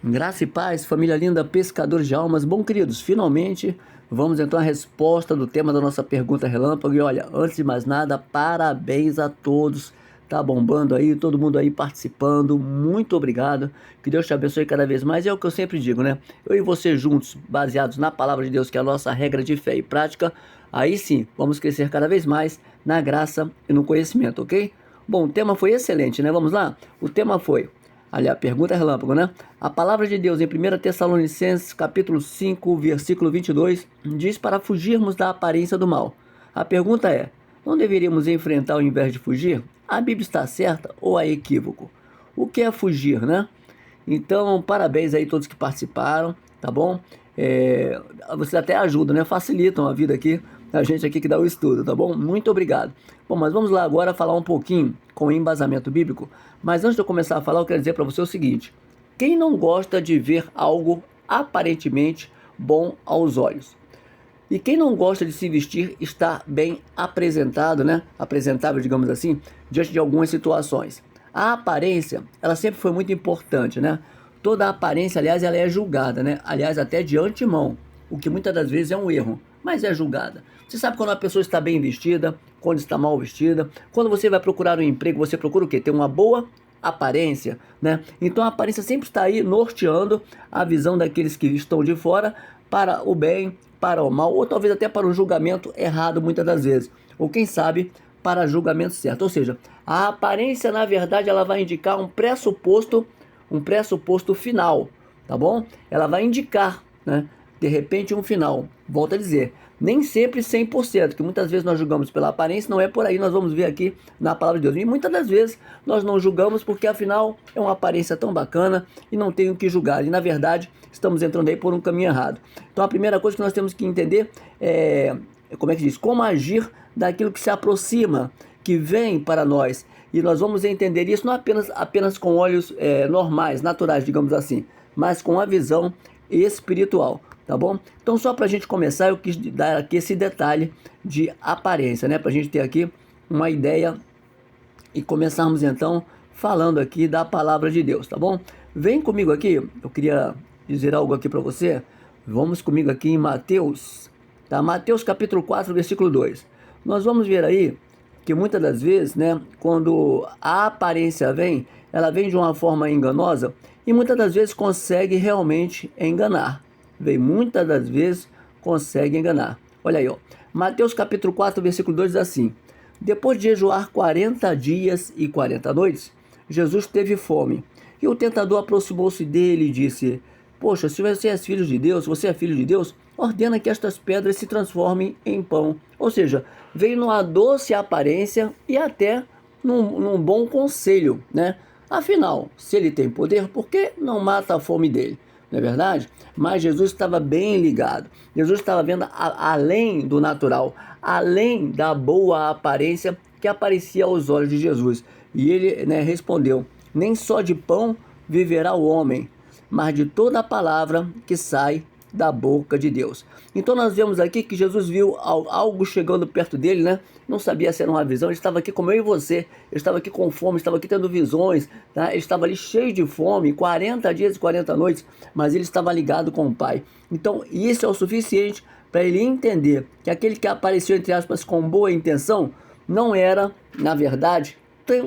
Graça e paz, família linda, pescadores de almas. Bom, queridos, finalmente vamos então à resposta do tema da nossa pergunta relâmpago. E olha, antes de mais nada, parabéns a todos. Tá bombando aí, todo mundo aí participando. Muito obrigado. Que Deus te abençoe cada vez mais. É o que eu sempre digo, né? Eu e você juntos, baseados na palavra de Deus, que é a nossa regra de fé e prática, aí sim, vamos crescer cada vez mais na graça e no conhecimento, ok? Bom, o tema foi excelente, né? Vamos lá? O tema foi... Aliás, a pergunta é relâmpago, né? A palavra de Deus em 1 Tessalonicenses, capítulo 5, versículo 22, diz para fugirmos da aparência do mal. A pergunta é, não deveríamos enfrentar ao invés de fugir? A Bíblia está certa ou há equívoco? O que é fugir, né? Então, parabéns aí a todos que participaram, tá bom? Vocês até ajudam, né? Facilitam a vida aqui, a gente aqui que dá o estudo, tá bom? Muito obrigado. Bom, mas vamos lá agora falar um pouquinho com embasamento bíblico. Mas antes de eu começar a falar, eu quero dizer para você o seguinte: quem não gosta de ver algo aparentemente bom aos olhos? E quem não gosta de se vestir está bem apresentado, né? Apresentável, digamos assim, diante de algumas situações. A aparência, ela sempre foi muito importante, né? Toda a aparência, aliás, ela é julgada, né? Aliás, até de antemão, o que muitas das vezes é um erro, mas é julgada. Você sabe quando a pessoa está bem vestida, quando está mal vestida. Quando você vai procurar um emprego, você procura o quê? Ter uma boa aparência, né? Então a aparência sempre está aí norteando a visão daqueles que estão de fora para o bem, para o mal, ou talvez até para o julgamento errado muitas das vezes, ou quem sabe para julgamento certo. Ou seja, a aparência na verdade ela vai indicar um pressuposto final, tá bom? Ela vai indicar, né, de repente um final. Volto a dizer, nem sempre 100%, que muitas vezes nós julgamos pela aparência, não é por aí, nós vamos ver aqui na palavra de Deus. E muitas das vezes nós não julgamos porque afinal é uma aparência tão bacana e não tem o que julgar. E na verdade estamos entrando aí por um caminho errado. Então a primeira coisa que nós temos que entender é, como é que diz? Como agir daquilo que se aproxima, que vem para nós. E nós vamos entender isso não apenas com olhos normais, naturais, digamos assim, mas com a visão espiritual, tá bom? Então só para a gente começar, eu quis dar aqui esse detalhe de aparência, né? Para a gente ter aqui uma ideia e começarmos então falando aqui da palavra de Deus, tá bom? Vem comigo aqui, eu queria dizer algo aqui para você. Vamos comigo aqui em Mateus, tá? Mateus capítulo 4, versículo 2. Nós vamos ver aí que muitas das vezes, né, quando a aparência vem, ela vem de uma forma enganosa e muitas das vezes consegue realmente enganar. Vem muitas das vezes consegue enganar. Olha aí, ó. Mateus capítulo 4, versículo 2 diz assim: depois de jejuar 40 dias e 40 noites, Jesus teve fome. E o tentador aproximou-se dele e disse: poxa, se você é filho de Deus, se você é filho de Deus, ordena que estas pedras se transformem em pão. Ou seja, veio numa doce aparência e até num bom conselho, né? Afinal, se ele tem poder, por que não mata a fome dele? Não é verdade? Mas Jesus estava bem ligado. Jesus estava vendo além do natural, além da boa aparência que aparecia aos olhos de Jesus. E ele, né, respondeu: nem só de pão viverá o homem, mas de toda a palavra que sai da boca de Deus. Então nós vemos aqui que Jesus viu algo chegando perto dele, né? Não sabia se era uma visão, ele estava aqui como eu e você, ele estava aqui com fome, estava aqui tendo visões, tá? Ele estava ali cheio de fome, 40 dias e 40 noites, mas ele estava ligado com o Pai. Então isso é o suficiente para ele entender que aquele que apareceu, entre aspas, com boa intenção, não era, na verdade,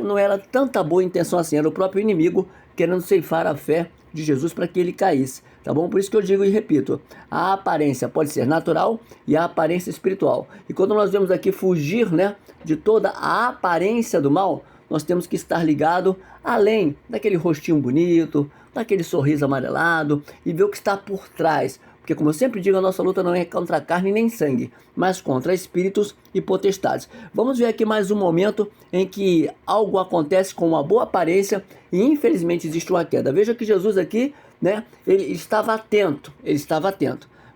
não era tanta boa intenção assim, era o próprio inimigo querendo ceifar a fé de Jesus para que ele caísse, tá bom? Por isso que eu digo e repito, a aparência pode ser natural e a aparência espiritual. E quando nós vemos aqui fugir, né, de toda a aparência do mal, nós temos que estar ligado além daquele rostinho bonito, daquele sorriso amarelado e ver o que está por trás. Porque, como eu sempre digo, a nossa luta não é contra carne nem sangue, mas contra espíritos e potestades. Vamos ver aqui mais um momento em que algo acontece com uma boa aparência e infelizmente existe uma queda. Veja que Jesus aqui, né, ele estava atento,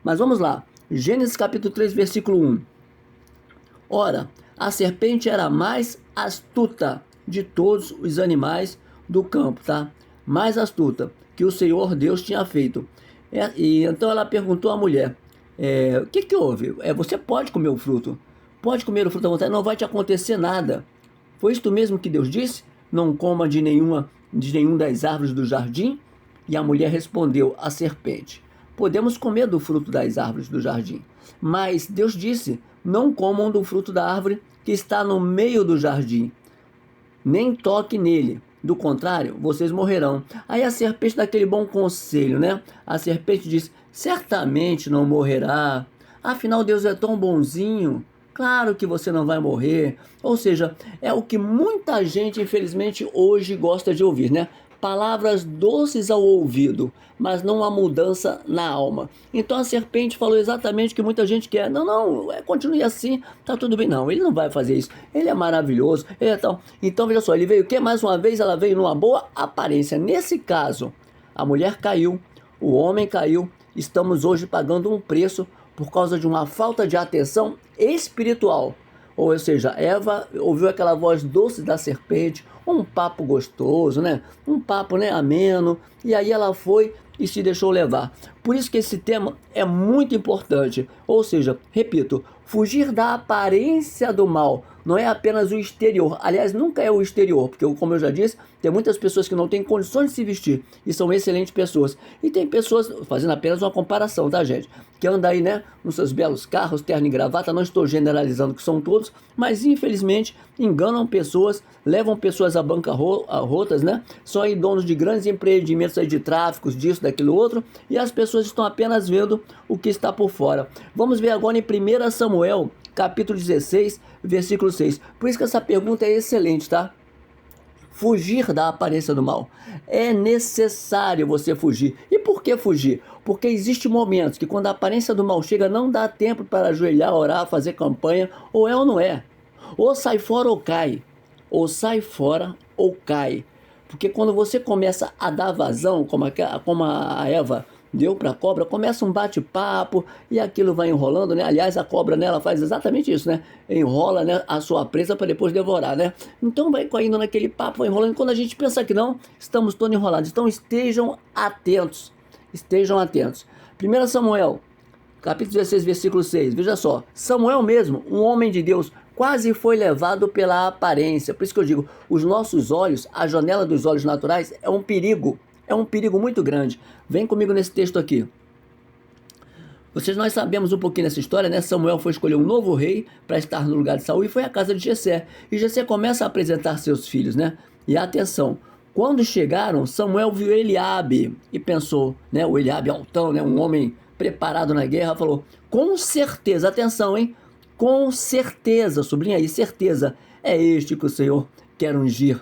Mas vamos lá, Gênesis capítulo 3, versículo 1. Ora, a serpente era a mais astuta de todos os animais do campo, tá? Mais astuta que o Senhor Deus tinha feito. E então ela perguntou à mulher: o que houve? Você pode comer o fruto? Pode comer o fruto à vontade, não vai te acontecer nada. Foi isto mesmo que Deus disse? Não coma de nenhum das árvores do jardim? E a mulher respondeu à serpente: podemos comer do fruto das árvores do jardim. Mas Deus disse: não comam do fruto da árvore que está no meio do jardim, nem toque nele, do contrário, vocês morrerão. Aí a serpente dá aquele bom conselho, né? A serpente diz: certamente não morrerá, afinal Deus é tão bonzinho, claro que você não vai morrer. Ou seja, é o que muita gente, infelizmente, hoje gosta de ouvir, né? Palavras doces ao ouvido, mas não há mudança na alma. Então a serpente falou exatamente o que muita gente quer. Não, continue assim, tá tudo bem. Não, ele não vai fazer isso. Ele é maravilhoso, ele é tal. Então veja só, ele veio o quê? Mais uma vez ela veio numa boa aparência. Nesse caso, a mulher caiu, o homem caiu. Estamos hoje pagando um preço por causa de uma falta de atenção espiritual. Ou seja, Eva ouviu aquela voz doce da serpente, um papo gostoso, né? Um papo, né, ameno, e aí ela foi e se deixou levar. Por isso que esse tema é muito importante. Ou seja, repito, fugir da aparência do mal não é apenas o exterior. Aliás, nunca é o exterior, porque como eu já disse, tem muitas pessoas que não têm condições de se vestir e são excelentes pessoas. E tem pessoas, fazendo apenas uma comparação, tá, gente? Que anda aí, né, nos seus belos carros, terno e gravata. Não estou generalizando que são todos, mas infelizmente enganam pessoas, levam pessoas à bancarrotas, né? São aí donos de grandes empreendimentos aí de tráficos, disso, daquilo outro, e as pessoas estão apenas vendo o que está por fora. Vamos ver agora em 1 Samuel, capítulo 16, versículo 6. Por isso que essa pergunta é excelente, tá? Fugir da aparência do mal. É necessário você fugir. E por que fugir? Porque existem momentos que quando a aparência do mal chega, não dá tempo para ajoelhar, orar, fazer campanha, ou é ou não é. Ou sai fora ou cai. Ou sai fora ou cai. Porque quando você começa a dar vazão, como a Eva deu para a cobra, começa um bate-papo e aquilo vai enrolando, né? Aliás, a cobra, né, ela faz exatamente isso, né? Enrola, né, a sua presa para depois devorar, né? Então vai caindo naquele papo, vai enrolando. Quando a gente pensa que não, estamos todos enrolados. Então estejam atentos. Estejam atentos. 1 Samuel, capítulo 16, versículo 6. Veja só, Samuel mesmo, um homem de Deus, quase foi levado pela aparência. Por isso que eu digo, os nossos olhos, a janela dos olhos naturais é um perigo. É um perigo muito grande. Vem comigo nesse texto aqui. Nós sabemos um pouquinho dessa história, né? Samuel foi escolher um novo rei para estar no lugar de Saul e foi à casa de Jessé. E Jessé começa a apresentar seus filhos, né? E atenção, quando chegaram, Samuel viu Eliabe e pensou, né? O Eliabe altão, né? Um homem preparado na guerra, falou: com certeza, atenção, hein? Com certeza, sublinha aí, certeza, é este que o Senhor quer ungir.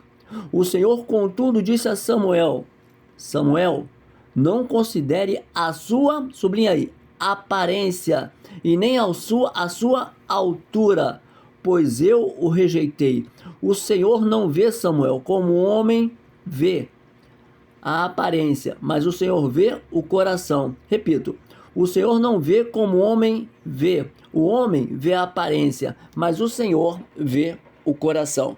O Senhor, contudo, disse a Samuel: Samuel, não considere a sua, sublinha aí, aparência, e nem a sua altura, pois eu o rejeitei. O Senhor não vê Samuel como o homem vê a aparência, mas o Senhor vê o coração. Repito, o Senhor não vê como o homem vê. O homem vê a aparência, mas o Senhor vê o coração.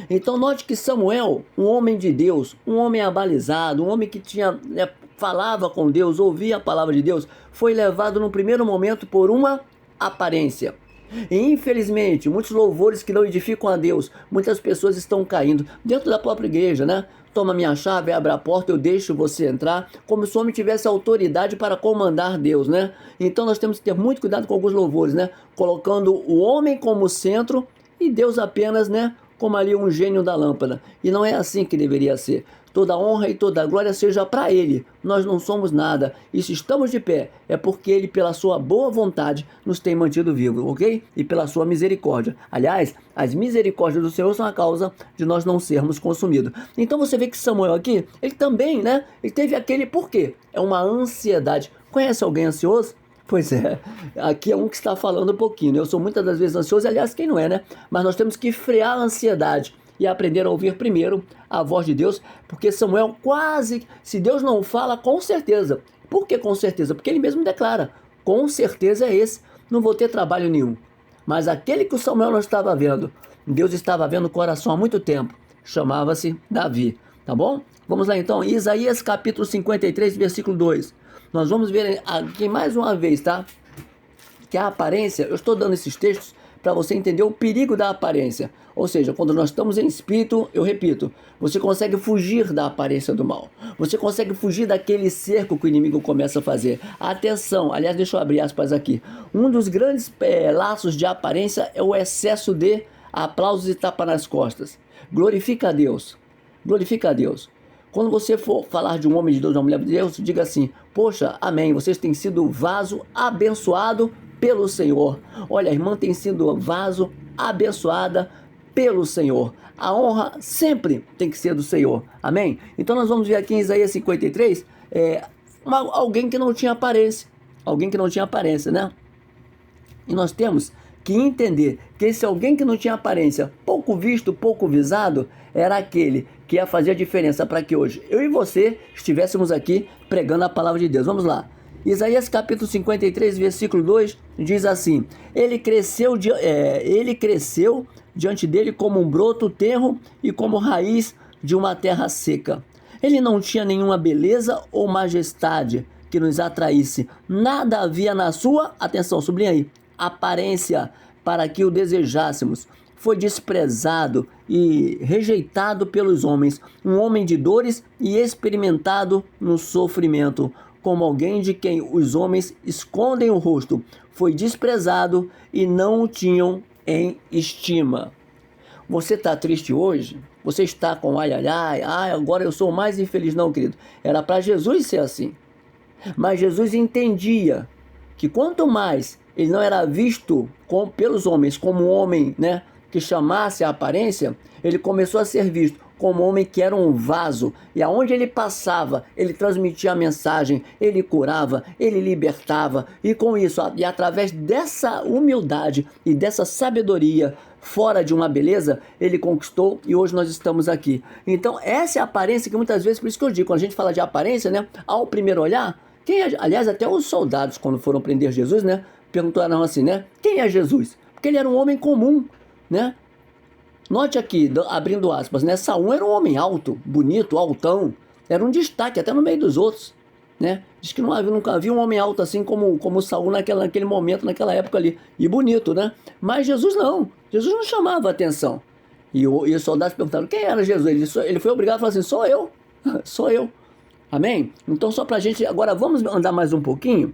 Então note que Samuel, um homem de Deus, um homem abalizado, um homem que falava com Deus, ouvia a palavra de Deus, foi levado no primeiro momento por uma aparência. E infelizmente, muitos louvores que não edificam a Deus, muitas pessoas estão caindo dentro da própria igreja, né? Toma minha chave, abre a porta, eu deixo você entrar, como se o homem tivesse autoridade para comandar Deus, né? Então nós temos que ter muito cuidado com alguns louvores, né? Colocando o homem como centro e Deus apenas, né, como ali um gênio da lâmpada. E não é assim que deveria ser. Toda honra e toda glória seja para Ele. Nós não somos nada. E se estamos de pé, é porque Ele, pela sua boa vontade, nos tem mantido vivos, ok? E pela sua misericórdia. Aliás, as misericórdias do Senhor são a causa de nós não sermos consumidos. Então você vê que Samuel aqui, ele também, né? Ele teve aquele porquê. É uma ansiedade. Conhece alguém ansioso? Pois é, aqui é um que está falando um pouquinho. Eu sou muitas das vezes ansioso, aliás, quem não é, né? Mas nós temos que frear a ansiedade e aprender a ouvir primeiro a voz de Deus, porque Samuel quase, se Deus não fala, com certeza. Por que com certeza? Porque ele mesmo declara, com certeza é esse, não vou ter trabalho nenhum. Mas aquele que o Samuel não estava vendo, Deus estava vendo o coração há muito tempo, chamava-se Davi, tá bom? Vamos lá então, Isaías capítulo 53, versículo 2. Nós vamos ver aqui mais uma vez, tá? Que a aparência, eu estou dando esses textos para você entender o perigo da aparência. Ou seja, quando nós estamos em espírito, eu repito, você consegue fugir da aparência do mal. Você consegue fugir daquele cerco que o inimigo começa a fazer. Atenção, aliás, deixa eu abrir aspas aqui. Um dos grandes laços de aparência é o excesso de aplausos e tapa nas costas. Glorifica a Deus. Glorifica a Deus. Quando você for falar de um homem de Deus, de uma mulher de Deus, diga assim: poxa, amém, vocês têm sido vaso abençoado pelo Senhor. Olha, a irmã tem sido vaso abençoada pelo Senhor. A honra sempre tem que ser do Senhor. Amém? Então nós vamos ver aqui em Isaías 53, alguém que não tinha aparência. Alguém que não tinha aparência, né? E nós temos que entender que esse alguém que não tinha aparência, pouco visto, pouco visado, era aquele que ia fazer a diferença para que hoje eu e você estivéssemos aqui pregando a palavra de Deus. Vamos lá. Isaías capítulo 53, versículo 2, diz assim: ele cresceu diante dele como um broto tenro e como raiz de uma terra seca. Ele não tinha nenhuma beleza ou majestade que nos atraísse. Nada havia na sua, atenção, sublinha aí, aparência para que o desejássemos. Foi desprezado e rejeitado pelos homens, um homem de dores e experimentado no sofrimento, como alguém de quem os homens escondem o rosto. Foi desprezado e não o tinham em estima. Você está triste hoje? Você está com ai, agora eu sou o mais infeliz? Não, querido. Era para Jesus ser assim. Mas Jesus entendia que quanto mais ele não era visto pelos homens como um homem, né, que chamasse a aparência, ele começou a ser visto como um homem que era um vaso, e aonde ele passava, ele transmitia a mensagem, ele curava, ele libertava, e com isso, e através dessa humildade e dessa sabedoria, fora de uma beleza, ele conquistou, e hoje nós estamos aqui. Então essa é a aparência que muitas vezes, por isso que eu digo, quando a gente fala de aparência, né, ao primeiro olhar, aliás, até os soldados, quando foram prender Jesus, né, perguntaram assim, né, quem é Jesus? Porque ele era um homem comum, né? Note aqui, abrindo aspas, né? Saul era um homem alto, bonito, altão, era um destaque até no meio dos outros, né? Diz que nunca havia um homem alto assim como Saul naquele momento, naquela época ali, e bonito, né? Mas Jesus não chamava atenção. E os soldados perguntaram, quem era Jesus? Ele foi obrigado a falar assim, sou eu, sou eu. Amém? Então só pra gente, agora vamos andar mais um pouquinho,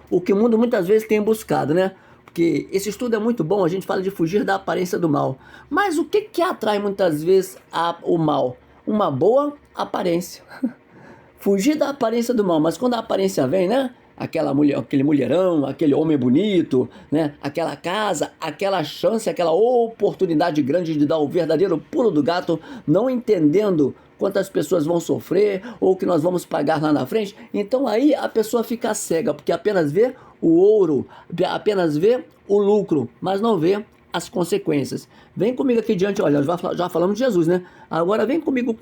o que o mundo muitas vezes tem buscado, né? Porque esse estudo é muito bom, a gente fala de fugir da aparência do mal. Mas o que atrai muitas vezes o mal? Uma boa aparência. Fugir da aparência do mal, mas quando a aparência vem, né? Aquele mulherão, aquele homem bonito, né? Aquela casa, aquela chance, aquela oportunidade grande de dar o verdadeiro pulo do gato, não entendendo quantas pessoas vão sofrer ou que nós vamos pagar lá na frente. Então aí a pessoa fica cega, porque apenas vê o ouro, apenas vê o lucro, mas não vê as consequências. Vem comigo aqui diante, olha, já falamos de Jesus, né? Agora vem comigo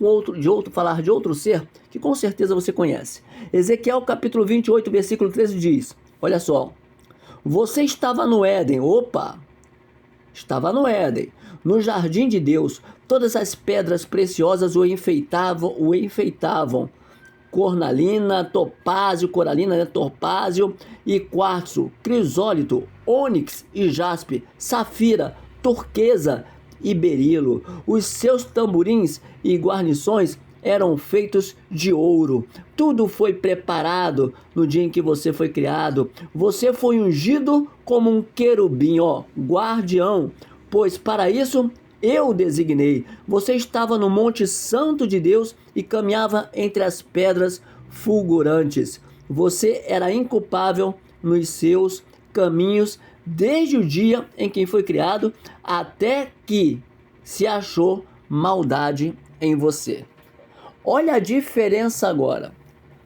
falar de outro ser que com certeza você conhece. Ezequiel capítulo 28, versículo 13 diz, olha só, você estava no Éden, estava no Éden, no jardim de Deus, todas as pedras preciosas o enfeitavam, cornalina, coralina, né? Topázio e quartzo, crisólito, ônix e jaspe, safira, turquesa e berilo. Os seus tamborins e guarnições eram feitos de ouro. Tudo foi preparado no dia em que você foi criado. Você foi ungido como um querubim, guardião, pois para isso eu o designei. Você estava no Monte Santo de Deus e caminhava entre as pedras fulgurantes. Você era inculpável nos seus caminhos desde o dia em que foi criado até que se achou maldade em você. Olha a diferença agora.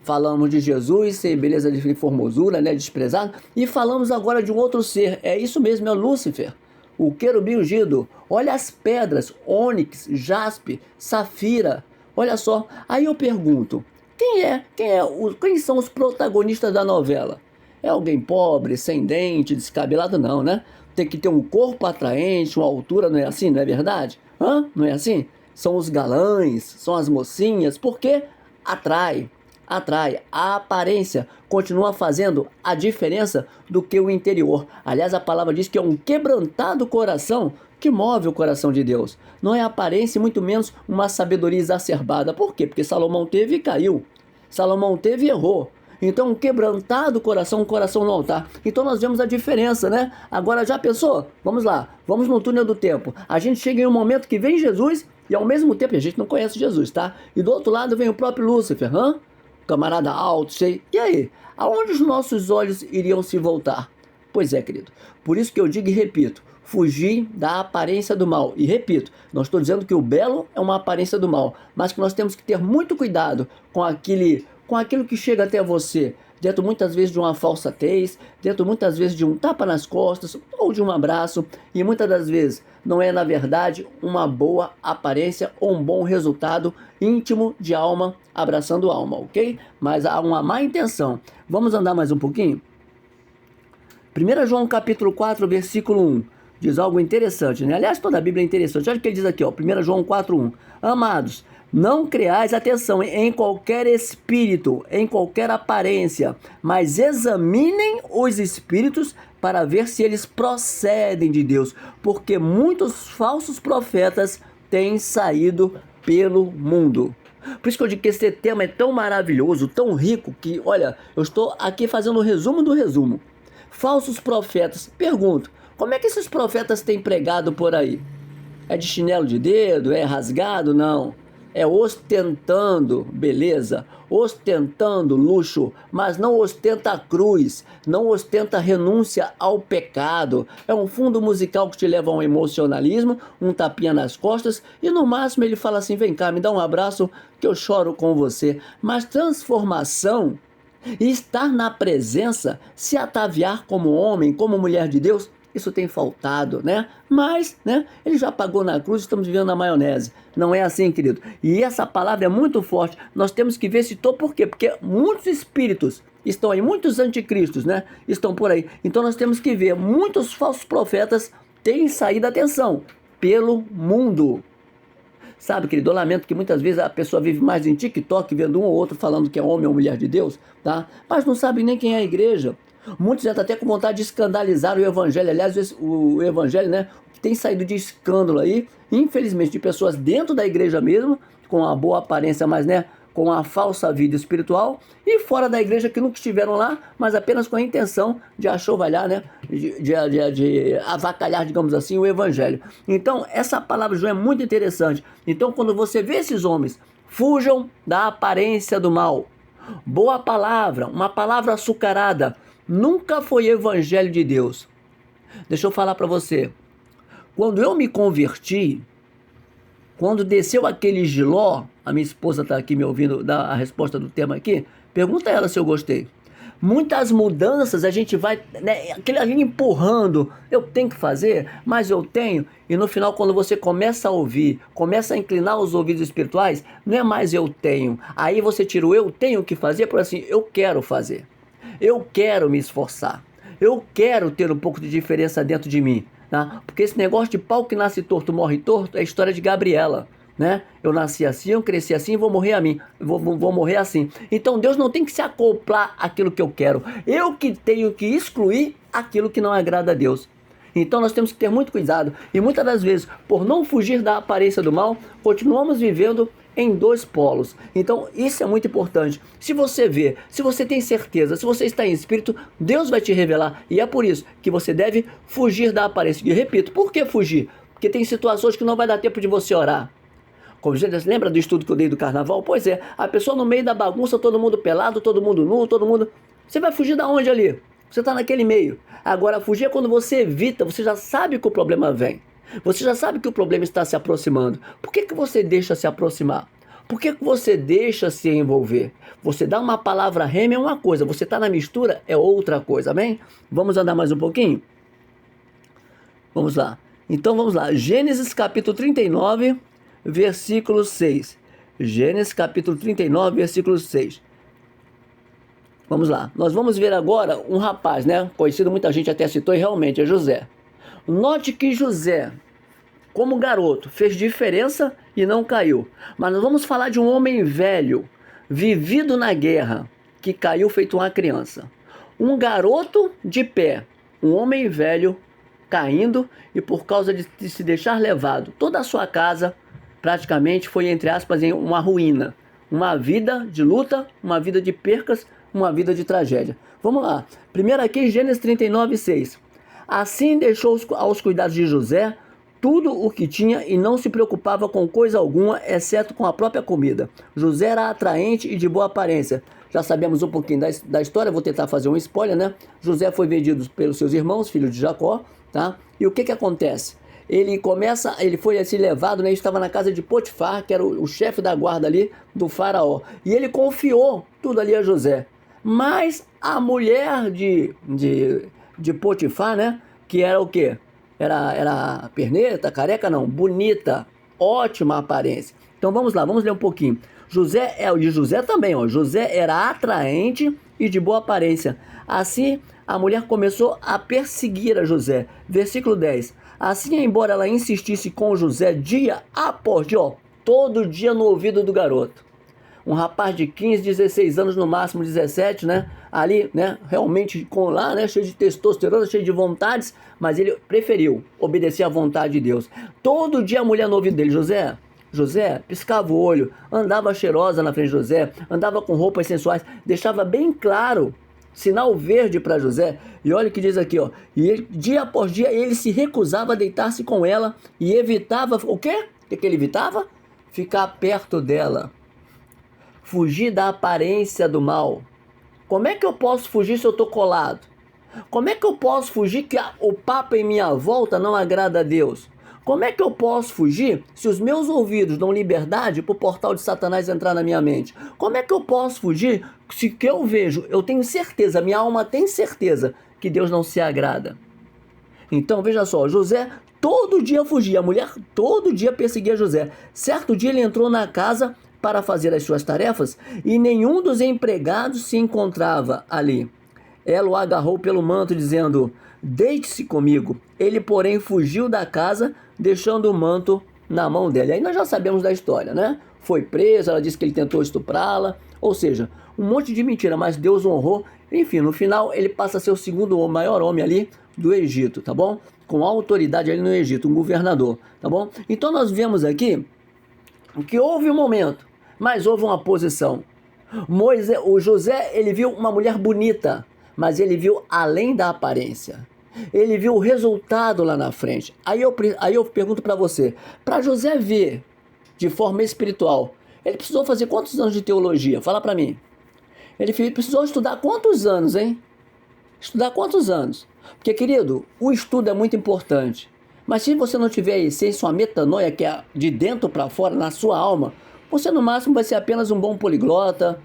Falamos de Jesus, ser beleza de formosura, né, desprezado, e falamos agora de um outro ser. É isso mesmo, é o Lúcifer, o querubim ungido. Olha as pedras, ônix, jaspe, safira. Olha só. Aí eu pergunto, quem são os protagonistas da novela? É alguém pobre, sem dente, descabelado? Não, né? Tem que ter um corpo atraente, uma altura, não é assim, não é verdade? Não é assim? São os galãs, são as mocinhas, porque atrai atrai. A aparência continua fazendo a diferença do que o interior. Aliás, a palavra diz que é um quebrantado coração que move o coração de Deus. Não é a aparência, muito menos uma sabedoria exacerbada. Por quê? Porque Salomão teve e caiu. Salomão teve e errou. Então, um quebrantado coração, um coração no altar. Então, nós vemos a diferença, né? Agora, já pensou? Vamos lá, vamos no túnel do tempo. A gente chega em um momento que vem Jesus e, ao mesmo tempo, a gente não conhece Jesus, tá? E do outro lado vem o próprio Lúcifer, camarada alto, cheio. E aí? Aonde os nossos olhos iriam se voltar? Pois é, querido. Por isso que eu digo e repito, fugir da aparência do mal. E repito, não estou dizendo que o belo é uma aparência do mal, mas que nós temos que ter muito cuidado com aquilo que chega até você, dentro muitas vezes de uma falsatez, dentro muitas vezes de um tapa nas costas ou de um abraço, e muitas das vezes não é na verdade uma boa aparência ou um bom resultado íntimo de alma abraçando alma, ok? Mas há uma má intenção. Vamos andar mais um pouquinho? 1 João capítulo 4, versículo 1, diz algo interessante, né? Aliás, toda a Bíblia é interessante. Olha o que ele diz aqui, ó, 1 João 4, 1. Amados, não creais, atenção, em qualquer espírito, em qualquer aparência, mas examinem os espíritos para ver se eles procedem de Deus, porque muitos falsos profetas têm saído pelo mundo. Por isso que eu digo que esse tema é tão maravilhoso, tão rico, que, olha, eu estou aqui fazendo o resumo do resumo. Falsos profetas. Pergunto, como é que esses profetas têm pregado por aí? É de chinelo de dedo? É rasgado? Não. É ostentando beleza, ostentando luxo, mas não ostenta a cruz, não ostenta a renúncia ao pecado. É um fundo musical que te leva a um emocionalismo, um tapinha nas costas e no máximo ele fala assim, vem cá, me dá um abraço que eu choro com você. Mas transformação e estar na presença, se ataviar como homem, como mulher de Deus, isso tem faltado, né? Mas, né, ele já pagou na cruz, estamos vivendo na maionese. Não é assim, querido. E essa palavra é muito forte. Nós temos que ver se por quê? Porque muitos espíritos estão aí, muitos anticristos, né? Estão por aí. Então nós temos que ver, muitos falsos profetas têm saído, atenção, pelo mundo. Sabe, querido, eu lamento que muitas vezes a pessoa vive mais em TikTok, vendo um ou outro falando que é homem ou mulher de Deus, tá? Mas não sabe nem quem é a igreja. Muitos já estão até com vontade de escandalizar o evangelho. Aliás, o evangelho, né, tem saído de escândalo aí, infelizmente, de pessoas dentro da igreja mesmo, com a boa aparência, mas, né, com a falsa vida espiritual, e fora da igreja que nunca estiveram lá, mas apenas com a intenção de achovalhar, né, de avacalhar, digamos assim, o evangelho. Então, essa palavra de João é muito interessante. Então, quando você vê esses homens, fujam da aparência do mal. Boa palavra, uma palavra açucarada, nunca foi evangelho de Deus. Deixa eu falar para você. Quando eu me converti, quando desceu aquele giló, a minha esposa está aqui me ouvindo dar a resposta do tema aqui, pergunta a ela se eu gostei. Muitas mudanças a gente vai, né, aquele ali empurrando, eu tenho que fazer, mas eu tenho, e no final quando você começa a ouvir, começa a inclinar os ouvidos espirituais, não é mais eu tenho, aí você tira o eu tenho que fazer, por assim, eu quero fazer, eu quero me esforçar, eu quero ter um pouco de diferença dentro de mim, tá? Porque esse negócio de pau que nasce torto, morre torto, é a história de Gabriela. Né? Eu nasci assim, eu cresci assim, vou morrer a mim, vou morrer assim. Então Deus não tem que se acoplar àquilo que eu quero. Eu que tenho que excluir aquilo que não agrada a Deus. Então nós temos que ter muito cuidado. E muitas das vezes, por não fugir da aparência do mal, continuamos vivendo em dois polos. Então isso é muito importante. Se você vê, se você tem certeza, se você está em espírito, Deus vai te revelar. E é por isso que você deve fugir da aparência. E repito, por que fugir? Porque tem situações que não vai dar tempo de você orar. Como gente, lembra do estudo que eu dei do carnaval? Pois é, a pessoa no meio da bagunça, todo mundo pelado, todo mundo nu, todo mundo... Você vai fugir da onde ali? Você está naquele meio. Agora, fugir é quando você evita, você já sabe que o problema vem. Você já sabe que o problema está se aproximando. Por que você deixa se aproximar? Por que você deixa se envolver? Você dá uma palavra rema é uma coisa, você está na mistura é outra coisa, amém? Vamos andar mais um pouquinho? Vamos lá. Então vamos lá. Gênesis capítulo 39... versículo 6. Gênesis capítulo 39, versículo 6. Vamos lá. Nós vamos ver agora um rapaz, né? Conhecido, muita gente até citou, e realmente é José. Note que José, como garoto, fez diferença e não caiu. Mas nós vamos falar de um homem velho, vivido na guerra, que caiu feito uma criança. Um garoto de pé, um homem velho caindo, e por causa de se deixar levado, toda a sua casa praticamente foi, entre aspas, em uma ruína. Uma vida de luta, uma vida de percas, uma vida de tragédia. Vamos lá. Primeiro aqui, Gênesis 39:6. Assim deixou aos cuidados de José tudo o que tinha e não se preocupava com coisa alguma, exceto com a própria comida. José era atraente e de boa aparência. Já sabemos um pouquinho da história, vou tentar fazer um spoiler, né? José foi vendido pelos seus irmãos, filhos de Jacó, tá? E o que acontece? Ele foi assim levado, né? Ele estava na casa de Potifar, que era o chefe da guarda ali do faraó. E ele confiou tudo ali a José. Mas a mulher de Potifar, né? Que era o quê? Era perneta, careca não, bonita, ótima aparência. Então vamos lá, vamos ler um pouquinho. José também, ó. José era atraente e de boa aparência. Assim, a mulher começou a perseguir a José. Versículo 10. Assim, embora ela insistisse com José dia após dia, ó, todo dia no ouvido do garoto. Um rapaz de 15, 16 anos, no máximo 17, né? Ali, né? Realmente né? Cheio de testosterona, cheio de vontades, mas ele preferiu obedecer à vontade de Deus. Todo dia a mulher no ouvido dele, José piscava o olho, andava cheirosa na frente de José, andava com roupas sensuais, deixava bem claro, sinal verde para José. E olha o que diz aqui, ó. E ele, dia após dia ele se recusava a deitar-se com ela e evitava, o quê? O que ele evitava? Ficar perto dela. Fugir da aparência do mal. Como é que eu posso fugir se eu estou colado? Como é que eu posso fugir que o papo em minha volta não agrada a Deus? Como é que eu posso fugir se os meus ouvidos dão liberdade para o portal de Satanás entrar na minha mente? Como é que eu posso fugir se que eu vejo, eu tenho certeza, minha alma tem certeza que Deus não se agrada? Então veja só, José todo dia fugia, a mulher todo dia perseguia José. Certo dia ele entrou na casa para fazer as suas tarefas e nenhum dos empregados se encontrava ali. Ela o agarrou pelo manto, dizendo: deite-se comigo. Ele, porém, fugiu da casa, deixando o manto na mão dela. Aí nós já sabemos da história, né? Foi preso, ela disse que ele tentou estuprá-la, ou seja, um monte de mentira, mas Deus honrou. Enfim, no final ele passa a ser o segundo maior homem ali do Egito, tá bom? Com autoridade ali no Egito, um governador, tá bom? Então nós vemos aqui que houve um momento, mas houve uma posição. O José, ele viu uma mulher bonita, mas ele viu além da aparência. Ele viu o resultado lá na frente. Aí eu pergunto para você, para José ver de forma espiritual, ele precisou fazer quantos anos de teologia? Fala para mim. Ele precisou estudar quantos anos, hein? Estudar quantos anos? Porque, querido, o estudo é muito importante. Mas se você não tiver a essência, uma metanoia, que é de dentro para fora, na sua alma, você no máximo vai ser apenas um bom poliglota,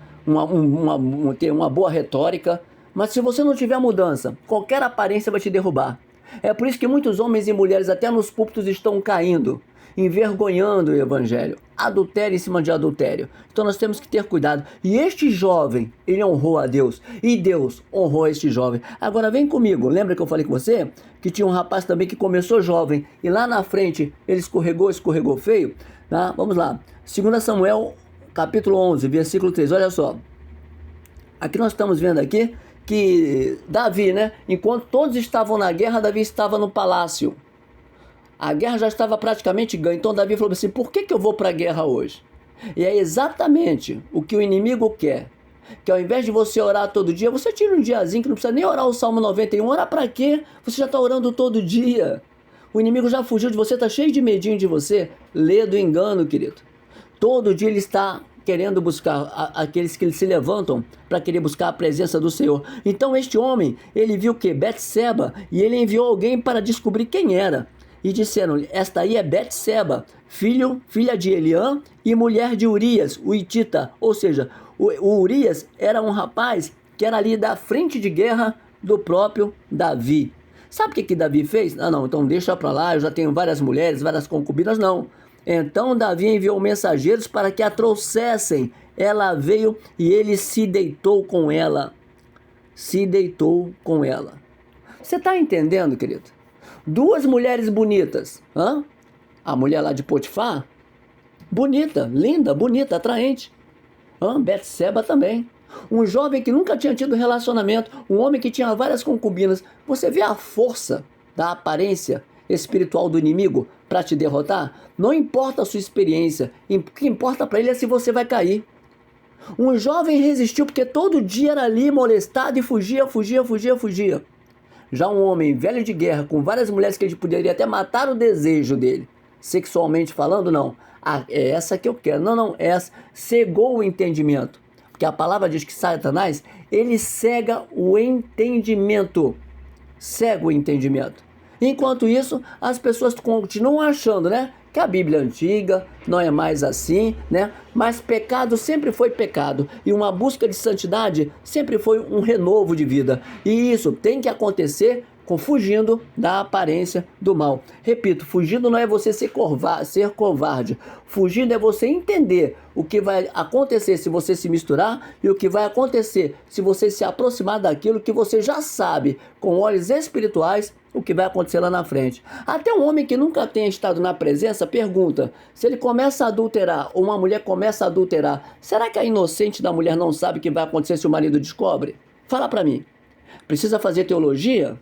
ter uma boa retórica. Mas se você não tiver mudança, qualquer aparência vai te derrubar. É por isso que muitos homens e mulheres até nos púlpitos estão caindo, envergonhando o evangelho, adultério em cima de adultério. Então nós temos que ter cuidado. E este jovem, ele honrou a Deus, e Deus honrou este jovem. Agora vem comigo, lembra que eu falei com você que tinha um rapaz também que começou jovem e lá na frente ele escorregou feio? Tá? Vamos lá, 2 Samuel capítulo 11, versículo 3, olha só. Aqui nós estamos vendo aqui que Davi, né? Enquanto todos estavam na guerra, Davi estava no palácio. A guerra já estava praticamente ganha. Então Davi falou assim: por que eu vou para a guerra hoje? E é exatamente o que o inimigo quer. Que ao invés de você orar todo dia, você tira um diazinho que não precisa nem orar o Salmo 91. Orar para quê? Você já está orando todo dia. O inimigo já fugiu de você, está cheio de medinho de você. Lê do engano, querido. Todo dia ele está querendo buscar aqueles que se levantam para querer buscar a presença do Senhor. Então este homem, ele viu que Betseba, e ele enviou alguém para descobrir quem era. E disseram: esta aí é Betseba, filha de Eliã e mulher de Urias, o Hitita. Ou seja, o Urias era um rapaz que era ali da frente de guerra do próprio Davi. Sabe o que Davi fez? Não, então deixa para lá, eu já tenho várias mulheres, várias concubinas. Não. Então Davi enviou mensageiros para que a trouxessem. Ela veio e ele se deitou com ela. Se deitou com ela. Você está entendendo, querido? Duas mulheres bonitas. A mulher lá de Potifar, bonita, linda, bonita, atraente. Betseba também. Um jovem que nunca tinha tido relacionamento, um homem que tinha várias concubinas. Você vê a força da aparência espiritual do inimigo para te derrotar? Não importa a sua experiência, o que importa para ele é se você vai cair. Um jovem resistiu porque todo dia era ali molestado e fugia. Já um homem velho de guerra, com várias mulheres que ele poderia até matar o desejo dele, sexualmente falando, não. É essa que eu quero. Não, essa cegou o entendimento. Porque a palavra diz que Satanás, ele cega o entendimento. Cega o entendimento. Enquanto isso, as pessoas continuam achando, né, que a Bíblia é antiga, não é mais assim, né? Mas pecado sempre foi pecado. E uma busca de santidade sempre foi um renovo de vida. E isso tem que acontecer fugindo da aparência do mal. Repito, fugindo não é você ser covarde. Fugindo é você entender o que vai acontecer se você se misturar e o que vai acontecer se você se aproximar daquilo que você já sabe, com olhos espirituais, o que vai acontecer lá na frente. Até um homem que nunca tenha estado na presença pergunta, se ele começa a adulterar ou uma mulher começa a adulterar, será que a inocente da mulher não sabe o que vai acontecer se o marido descobre? Fala pra mim. Precisa fazer teologia?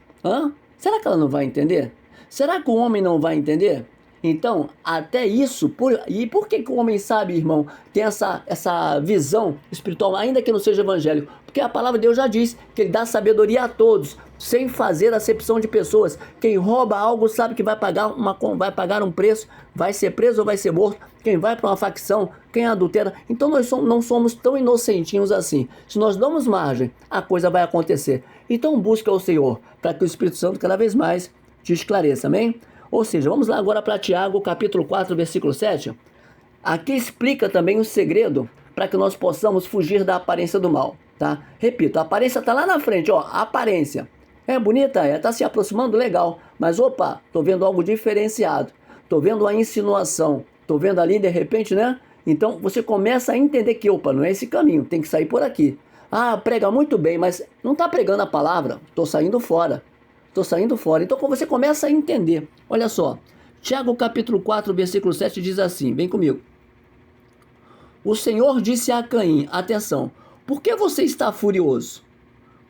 Será que ela não vai entender? Será que o homem não vai entender? Então, até isso, e por que o homem sabe, irmão, tem essa visão espiritual, ainda que não seja evangélico? Porque a palavra de Deus já diz que ele dá sabedoria a todos, sem fazer acepção de pessoas. Quem rouba algo sabe que vai pagar um preço, vai ser preso ou vai ser morto. Quem vai para uma facção, quem adultera. Então nós não somos tão inocentinhos assim. Se nós damos margem, a coisa vai acontecer. Então busca o Senhor, para que o Espírito Santo cada vez mais te esclareça, amém? Ou seja, vamos lá agora para Tiago, capítulo 4, versículo 7. Aqui explica também o segredo para que nós possamos fugir da aparência do mal, tá? Repito, a aparência está lá na frente, ó, a aparência. É bonita, está se aproximando, legal. Mas opa, estou vendo algo diferenciado. Estou vendo a insinuação. Estou vendo ali de repente, né? Então você começa a entender que, opa, não é esse caminho, tem que sair por aqui. Prega muito bem, mas não está pregando a palavra. Estou saindo fora. Então você começa a entender. Olha só, Tiago capítulo 4, versículo 7 diz assim, vem comigo. O Senhor disse a Caim, atenção, por que você está furioso?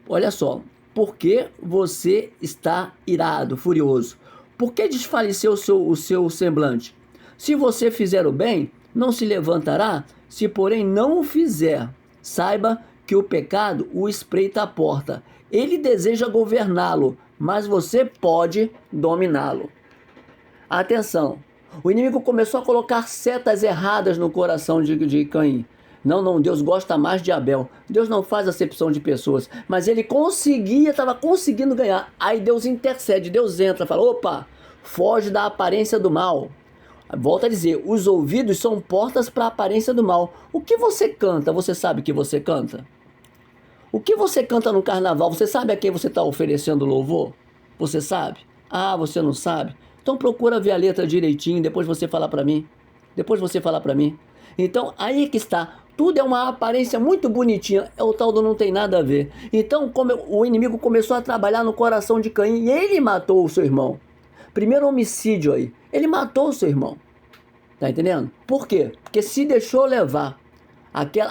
Olha só, por que você está irado, furioso? Por que desfaleceu o seu semblante? Se você fizer o bem, não se levantará? Se porém não o fizer, saiba que o pecado o espreita à porta. Ele deseja governá-lo, mas você pode dominá-lo. Atenção, o inimigo começou a colocar setas erradas no coração de Caim. Não, Deus gosta mais de Abel. Deus não faz acepção de pessoas. Mas ele estava conseguindo ganhar. Aí Deus intercede, Deus entra, fala, opa, foge da aparência do mal. Volta a dizer, os ouvidos são portas para a aparência do mal. O que você canta, você sabe que você canta? O que você canta no carnaval, você sabe a quem você está oferecendo louvor? Você sabe? Você não sabe? Então procura ver a letra direitinho, depois você fala para mim. Então aí que está. Tudo é uma aparência muito bonitinha, o tal do não tem nada a ver. Então o inimigo começou a trabalhar no coração de Caim e ele matou o seu irmão. Primeiro homicídio aí, ele matou o seu irmão. Tá entendendo? Por quê? Porque se deixou levar.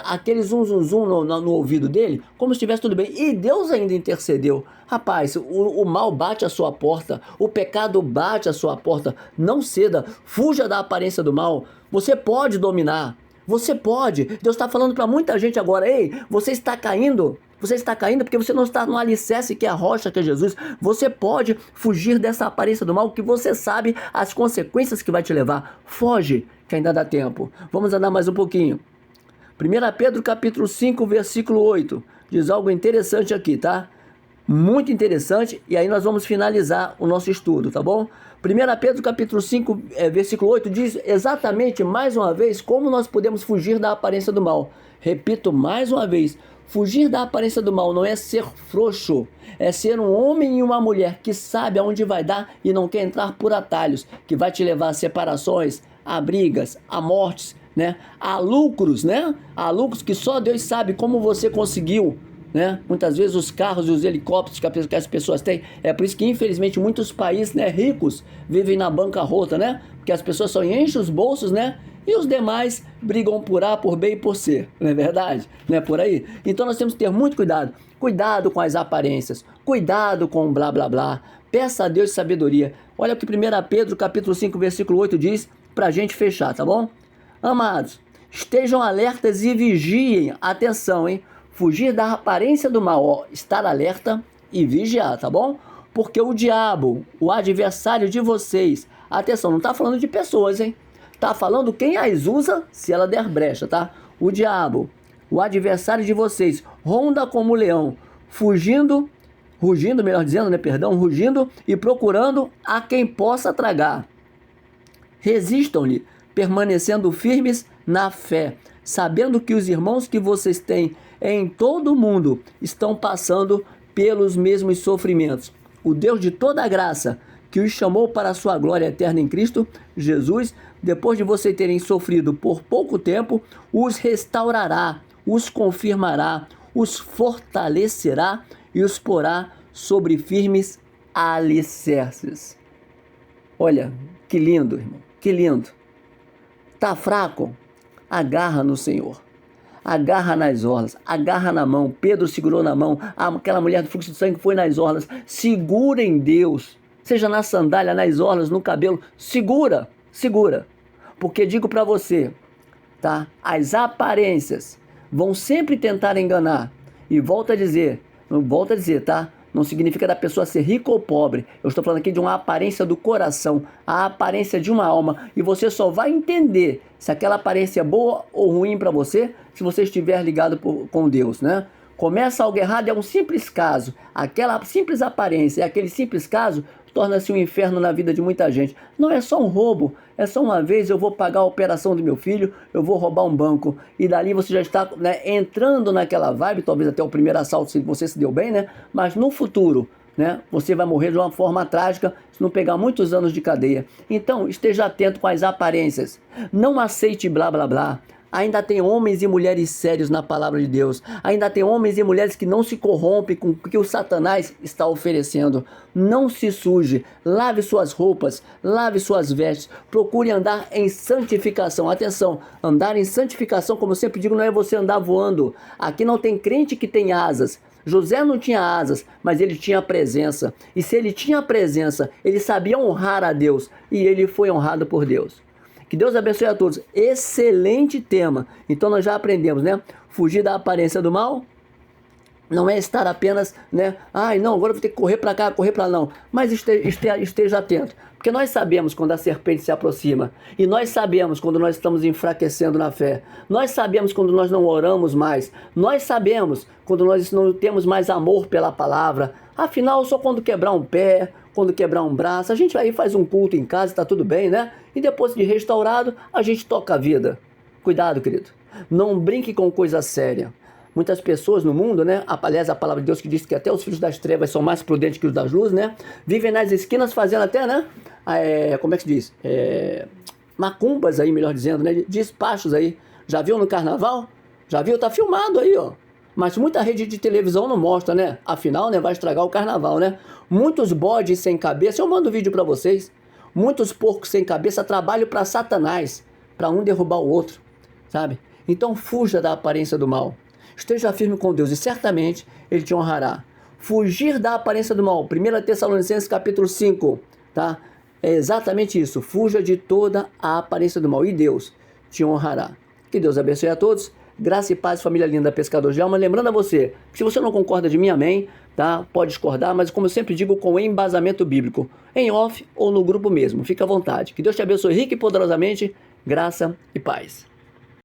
Aquele zum no ouvido dele, como se estivesse tudo bem. E Deus ainda intercedeu. Rapaz, o mal bate à sua porta, o pecado bate à sua porta. Não ceda, fuja da aparência do mal. Você pode dominar, você pode. Deus está falando para muita gente agora, ei, você está caindo porque você não está no alicerce que é a rocha, que é Jesus. Você pode fugir dessa aparência do mal, que você sabe as consequências que vai te levar. Foge, que ainda dá tempo. Vamos andar mais um pouquinho. 1 Pedro capítulo 5, versículo 8, diz algo interessante aqui, tá? Muito interessante, e aí nós vamos finalizar o nosso estudo, tá bom? 1 Pedro capítulo 5, versículo 8, diz exatamente, mais uma vez, como nós podemos fugir da aparência do mal. Repito mais uma vez, fugir da aparência do mal não é ser frouxo, é ser um homem e uma mulher que sabe aonde vai dar e não quer entrar por atalhos, que vai te levar a separações, a brigas, a mortes, né? Há lucros, né? Há lucros que só Deus sabe como você conseguiu, né? Muitas vezes os carros e os helicópteros que as pessoas têm, é por isso que infelizmente muitos países, né, ricos vivem na bancarrota, né? Porque as pessoas só enchem os bolsos, né? e os demais brigam por A, por B e por C, não é verdade? Não é por aí? Então nós temos que ter muito cuidado. Cuidado com as aparências, cuidado com o blá blá blá. Peça a Deus sabedoria. Olha o que 1 Pedro capítulo 5, versículo 8 diz, pra gente fechar, tá bom? Amados, estejam alertas e vigiem. Atenção, hein? Fugir da aparência do mal, ó, estar alerta e vigiar, tá bom? Porque o diabo, o adversário de vocês, atenção, não está falando de pessoas, hein? Está falando quem as usa se ela der brecha, tá? O diabo, o adversário de vocês, ronda como leão, rugindo, melhor dizendo, né? Perdão, rugindo e procurando a quem possa tragar. Resistam-lhe, permanecendo firmes na fé, sabendo que os irmãos que vocês têm em todo o mundo estão passando pelos mesmos sofrimentos. O Deus de toda a graça, que os chamou para a sua glória eterna em Cristo Jesus, depois de vocês terem sofrido por pouco tempo, os restaurará, os confirmará, os fortalecerá e os porá sobre firmes alicerces. Olha, que lindo, irmão, que lindo. Tá fraco? Agarra no Senhor. Agarra nas orlas, agarra na mão. Pedro segurou na mão, aquela mulher do fluxo de sangue foi nas orlas. Segura em Deus, seja na sandália, nas orlas, no cabelo. Segura, segura. Porque digo para você, tá? As aparências vão sempre tentar enganar. E volto a dizer, tá? Não significa da pessoa ser rica ou pobre. Eu estou falando aqui de uma aparência do coração, a aparência de uma alma. E você só vai entender se aquela aparência é boa ou ruim para você, se você estiver ligado com Deus, né? Começa algo errado, é um simples caso. Aquela simples aparência, aquele simples caso, torna-se um inferno na vida de muita gente. Não é só um roubo, é só uma vez eu vou pagar a operação do meu filho, eu vou roubar um banco. E dali você já está, né, entrando naquela vibe, talvez até o primeiro assalto se você se deu bem, né? Mas no futuro, né, você vai morrer de uma forma trágica se não pegar muitos anos de cadeia. Então esteja atento com as aparências. Não aceite blá blá blá. Ainda tem homens e mulheres sérios na palavra de Deus. Ainda tem homens e mulheres que não se corrompem com o que o Satanás está oferecendo. Não se suje. Lave suas roupas, lave suas vestes. Procure andar em santificação. Atenção, andar em santificação, como eu sempre digo, não é você andar voando. Aqui não tem crente que tem asas. José não tinha asas, mas ele tinha presença. E se ele tinha presença, ele sabia honrar a Deus. E ele foi honrado por Deus. Que Deus abençoe a todos. Excelente tema. Então nós já aprendemos, né? Fugir da aparência do mal não é estar apenas, né? Ai, não, agora eu vou ter que correr para cá, correr para lá, não. Mas esteja atento. Porque nós sabemos quando a serpente se aproxima. E nós sabemos quando nós estamos enfraquecendo na fé. Nós sabemos quando nós não oramos mais. Nós sabemos quando nós não temos mais amor pela palavra. Afinal, só quando quebrar um pé, quando quebrar um braço, a gente aí faz um culto em casa, está tudo bem, né? E depois de restaurado, a gente toca a vida. Cuidado, querido. Não brinque com coisa séria. Muitas pessoas no mundo, né? Aliás, a palavra de Deus que diz que até os filhos das trevas são mais prudentes que os das luzes, né? Vivem nas esquinas fazendo até, né? Como é que se diz? Macumbas aí, melhor dizendo, né? Despachos aí. Já viu no carnaval? Já viu? Tá filmado aí, ó. Mas muita rede de televisão não mostra, né? Afinal, né? Vai estragar o carnaval, né? Muitos bodes sem cabeça, eu mando vídeo para vocês. Muitos porcos sem cabeça trabalham para Satanás, para um derrubar o outro, sabe? Então fuja da aparência do mal. Esteja firme com Deus e certamente Ele te honrará. Fugir da aparência do mal. 1 Tessalonicenses capítulo 5, tá? É exatamente isso. Fuja de toda a aparência do mal e Deus te honrará. Que Deus abençoe a todos. Graça e paz, família linda, pescador de alma. Lembrando a você, que se você não concorda de mim, amém, tá? Pode discordar, mas como eu sempre digo, com embasamento bíblico, em off ou no grupo mesmo. Fica à vontade. Que Deus te abençoe rica e poderosamente. Graça e paz.